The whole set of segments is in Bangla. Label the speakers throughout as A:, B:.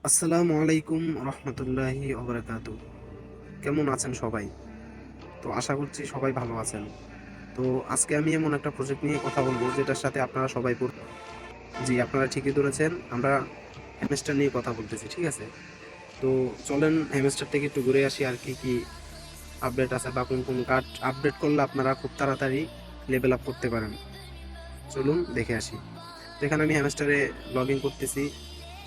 A: আসসালামু আলাইকুম রহমতুল্লাহি ওবরাকাতু। কেমন আছেন সবাই? তো আশা করছি সবাই ভালো আছেন। তো আজকে আমি এমন একটা প্রজেক্ট নিয়ে কথা বলবো যেটার সাথে আপনারা সবাই জি, আপনারা ঠিকই ধরেছেন। আমরা হ্যামস্টার নিয়ে কথা বলতেছি, ঠিক আছে? তো চলেন হ্যামস্টার থেকে একটু ঘুরে আসি আর কি কি আপডেট আছে বা কোন কোন কার্ড আপডেট করলে আপনারা খুব তাড়াতাড়ি লেভেল আপ করতে পারেন। চলুন দেখে আসি। তো এখানে আমি হ্যামস্টারে লগ ইন করতেছি।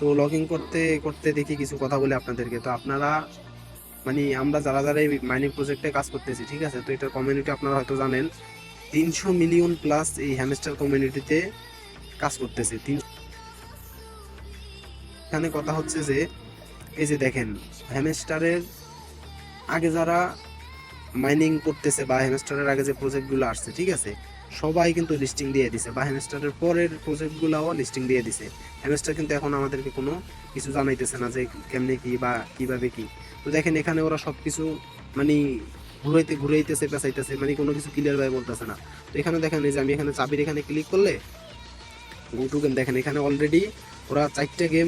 A: তো লগ ইন করতে করতে দেখি কিছু কথা বলে আপনাদেরকে। তো আপনারা মানে আমরা যারা যারা এই মাইনিং প্রজেক্টে কাজ করতেছি, ঠিক আছে? তো এটার কমিউনিটি আপনারা হয়তো জানেন 300 মিলিয়ন প্লাস এই হ্যামস্টার কমিউনিটিতে কাজ করতেছে। এখানে কথা হচ্ছে যে এই যে দেখেন হ্যামস্টারের আগে যারা মাইনিং করতেছে বা হ্যামস্টারের আগে যে প্রজেক্টগুলো আসছে, ঠিক আছে, সবাই কিন্তু লিস্টিং দিয়ে দিছে বা হ্যামস্টারের পরের প্রজেক্টগুলোও লিস্টিং দিয়ে দিছে। হ্যামস্টার কিন্তু এখন আমাদেরকে কোনো কিছু জানাইতেছে না যে কেমনে কি বা কিভাবে কি। তো দেখেন এখানে ওরা সব কিছু মানে ঘুরাইতেছে পেঁচাইতেছে, মানে কোনো কিছু ক্লিয়ার ভাবে বলতেছে না। তো এখানে দেখেন এই যে আমি এখানে চাবির এখানে ক্লিক করলে গো টু গেম, দেখেন এখানে অলরেডি ওরা 4টা গেম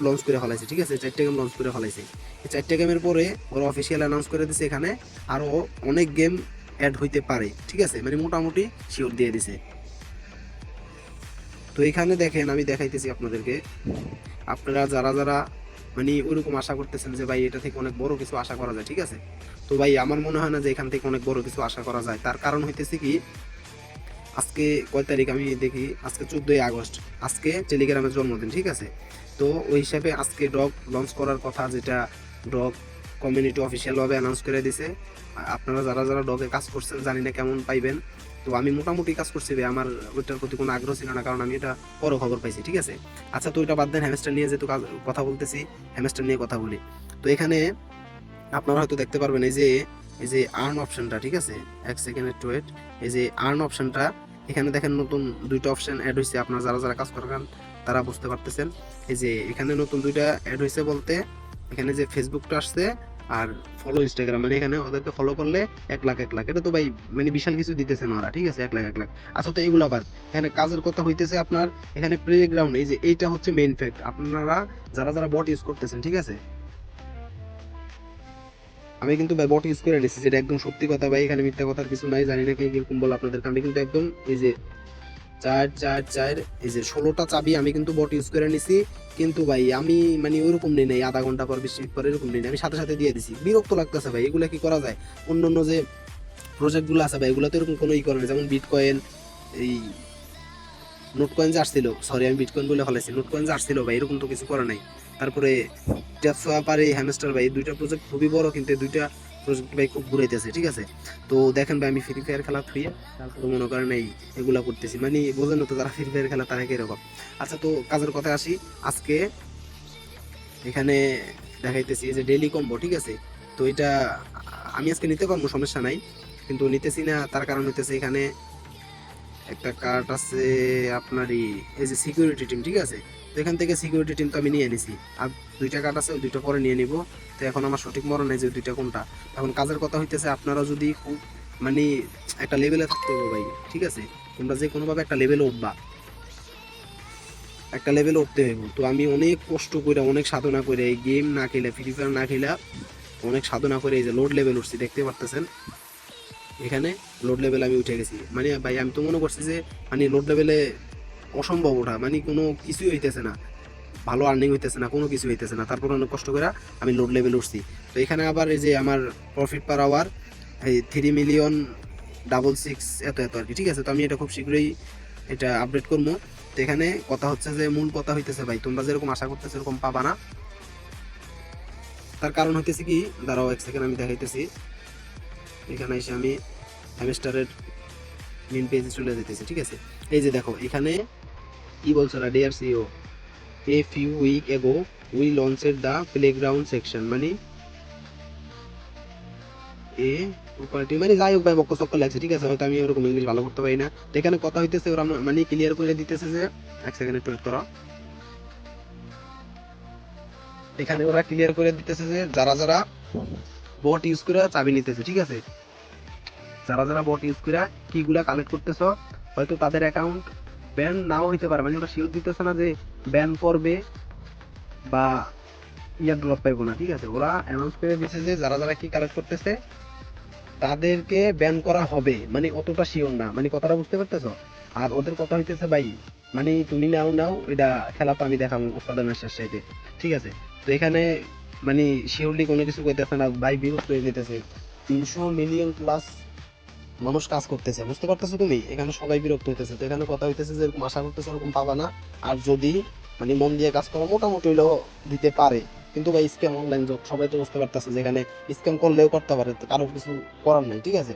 A: লঞ্চ করে ফেলাইছে, ঠিক আছে? 4টা গেম লঞ্চ করে ফেলাইছে। এই 4টা গেমের পরে ওরা অফিসিয়াল অ্যানাউন্স করে দিছে এখানে আরও অনেক গেম অ্যাড হইতে পারে, ঠিক আছে? মানে মোটামুটি শিওর দিয়ে দিছে। তো এখানে দেখেন আমি দেখাইতেছি আপনাদেরকে, আপনারা যারা যারা মানে ওইরকম আশা করতেছেন যে ভাই এটা থেকে অনেক বড় কিছু আশা করা যায়, ঠিক আছে? তো ভাই আমার মনে হয় না যে এখান থেকে অনেক বড় কিছু আশা করা যায়। তার কারণ হইতেছে কি, আজকে কয় তারিখ আমি দেখি, আজকে 14ই আগস্ট। আজকে টেলিগ্রামের জন্মদিন, ঠিক আছে? তো ওই হিসাবে আজকে ডগ লঞ্চ করার কথা, যেটা ডগ কমিউনিটি অফিসিয়ালভাবে অ্যানাউন্স করে দিছে। আপনারা যারা যারা ডগে কাজ করছেন জানি না কেমন পাইবেন। তো আমি মোটামুটি কাজ করছি ভাই, আমার ওইটার প্রতি কোনো আগ্রহ ছিল না, কারণ আমি এটা বড় খবর পাইছি, ঠিক আছে? আচ্ছা, তো ওইটা বাদ দেন, হ্যামস্টার নিয়ে যেহেতু কথা বলতেছি, হ্যামস্টার নিয়ে কথা বলি। তো এখানে আপনারা হয়তো দেখতে পারবেন এই যে আর্ন অপশনটা, ঠিক আছে? এক সেকেন্ড একটু ওয়েট। এই যে আর্ন অপশনটা, এখানে দেখেন নতুন দুইটা অপশন অ্যাড হয়েছে। আপনারা যারা যারা কাজ করেন তারা বুঝতে পারতেছেন। এই যে এখানে নতুন দুইটা অ্যাড হয়েছে বলতে, এখানে যে ফেসবুকটা আসছে আর ফলো ইনস্টাগ্রাম, মানে এখানে ওদেরকে ফলো করলে 1 লাখ 1 লাখ, এটা তো ভাই মানে বিশাল কিছু দিতেছে না ওরা, ঠিক আছে? 1 লাখ 1 লাখ। আচ্ছা, তো এইগুলো আবার এখানে কাজের কথা হইতেছে আপনার, এখানে প্লে গ্রাউন্ড, এই যে এইটা হচ্ছে মেইন ফ্যাক্ট। আপনারা যারা যারা বট ইউজ করতেছেন, ঠিক আছে, আমি কিন্তু ভাই বট ইউজ করে নিচ্ছি, যেটা একদম সত্যি কথা ভাই, এখানে মিথ্যা কথার কিছু নাই। জানি না কে কিরকম বল আপনাদেরকে, আমি কিন্তু একদম এই যে 4 4 4 এই যে 16টা চাবি আমি কিন্তু বট ইউজ করে নিছি। কিন্তু ভাই আমি মানে ওইরকম নেই নাই, আধা ঘন্টা পর 20 মিনিট পর এরকম নেই নাই, আমি সাথে সাথে দিয়ে দিছি। বিরক্ত লাগতেছে ভাই, এগুলা কি করা যায়? অন্য অন্য যে প্রজেক্ট গুলো আছে ভাই, এগুলো তো এরকম কোনো ই করে না, যেমন বিটকয়েন, এই নোট কয়েন যে আসছিল, সরি আমি বিটকয়েন বলে ফেলাইছি, নোট কয়েন যে আসছিল ভাই, এরকম তো কিছু করে নাই। তারপরে ট্যাপসোয়াপ আর এই হ্যামস্টার ভাই, এই দুইটা প্রজেক্ট খুবই বড়, কিন্তু এই দুইটা প্রজেক্ট ভাই খুব ঘুরাইতেছে, ঠিক আছে? তো দেখেন ভাই, আমি ফ্রি ফায়ার খেলা থুইয়ে তারপরে মনে করেন এই এগুলা করতেছি, মানে বোঝেন তো যারা ফ্রি ফায়ার খেলা তারা কিরকম। আচ্ছা, তো কাজের কথায় আসি। আজকে এখানে দেখাইতেছি এই যে ডেইলি কম্বো, ঠিক আছে? তো এটা আমি আজকে নিতে পারবো, সমস্যা নাই, কিন্তু নিতেছি না। তার কারণ হইতেছে এখানে একটা কার্ড আছে আপনারই, এই যে সিকিউরিটি টিম, ঠিক আছে? তো এখান থেকে সিকিউরিটি টিম তো আমি নিয়ে নিছি, আর দুইটা কার্ড আছে, ওই দুইটা পরে নিয়ে নিব। তো এখন আমার সঠিক মনে নাই যে দুইটা কোনটা। এখন কাজের কথা হইতেছে, আপনারা যদি খুব মানে একটা লেভেলে থাকতে হবে ভাই, ঠিক আছে? তোমরা যে কোনোভাবে একটা লেভেলে উঠবা, একটা লেভেলে উঠতে হইব। তো আমি অনেক কষ্ট করে, অনেক সাধনা করে, এই গেম না খেলে, ফ্রি ফায়ার না খেলে অনেক সাধনা করে এই যে লোড লেভেল উঠছি, দেখতে পারতেছেন এখানে লোড লেভেল আমি উঠে গেছি। মানে ভাই আমি তো মনে করছি যে মানে লোড লেভেলে অসম্ভব ওঠা, মানে কোনো কিছুই হইতেছে না, ভালো আর্নিং হইতেছে না, কোনো কিছু হইতেছে না। তারপর অনেক কষ্ট করে আমি লোড লেভেল উঠছি। তো এখানে আবার এই যে আমার প্রফিট পার আওয়ার এই 3 মিলিয়ন 666 এত এত আর কি, ঠিক আছে? তো আমি এটা খুব শীঘ্রই এটা আপডেট করবো। তো এখানে কথা হচ্ছে যে, মূল কথা হইতেছে ভাই, তোমরা যেরকম আশা করতেছো এরকম পাবা না। তার কারণ হইতেছে কি, দাঁড়াও এক সেকেন্ড আমি দেখাইতেছি। এখানে এসে আমি হ্যামস্টারের মেন পেজে চলে যেতেছি, ঠিক আছে? এই যে দেখো এখানে কি বলছো না, dear CEO, a few week ago we launched the playground section, মানে এ প্রপার্টি, মানে যাই হোক ভাই বক্ক চক্ক লাগছে, ঠিক আছে? হয়তো আমি ওরকম ইংলিশ ভালো করতে পারি না। তো এখানে কথা হইতেছে ওরা মানে ক্লিয়ার করে দিতেছে যে, এক সেকেন্ড একটু wait করো। এখানে ওরা ক্লিয়ার করে দিতেছে যে যারা যারা বট ইউজ করে চাবি নিতেছে, ঠিক আছে, যারা যারা বট ইউজ করে কিগুলা কালেক্ট করতেছ, হয়তো তাদের অ্যাকাউন্ট ব্যান নাও হইতে পারে, মানে ওরা শিওর দিতেছে না যে ব্যান করবে বা ইয়ার ড্রপ পাইবো না, ঠিক আছে? ওরা অ্যানাউন্স করে দিয়েছে যে যারা যারা কি কালেক্ট করতেছে তাদেরকে ব্যান করা হবে, মানে অতটা শিওর না, মানে কথাটা বুঝতে পারতেছো? আর ওদের কথা হইতেছে ভাই, মানে তুমি নাও নাও, এটা খেলা তো আমি দেখাবো উৎপাদনের শেষ চাইতে, ঠিক আছে? তো এখানে মানে শিওরলি কোনো কিছু কইতেছে না ভাই, বিরক্ত হয়ে যেতেছে। 300 মিলিয়ন প্লাস মানুষ কাজ করতেছে, বুঝতে পারতেছো তুমি? এখানে সবাই বিরক্ত হইতেছে। তো এখানে কথা হইতেছে যে এরকম আশা করতেছে ওরকম পাবা না। আর যদি মানে মন দিয়ে কাজ করো মোটামুটি হইলেও দিতে পারে। কিন্তু ভাই স্ক্যাম অনলাইন জব, সবাই তো বুঝতে পারতেছে যে এখানে স্ক্যাম করলেও করতে পারে, তো কারো কিছু করার নাই, ঠিক আছে?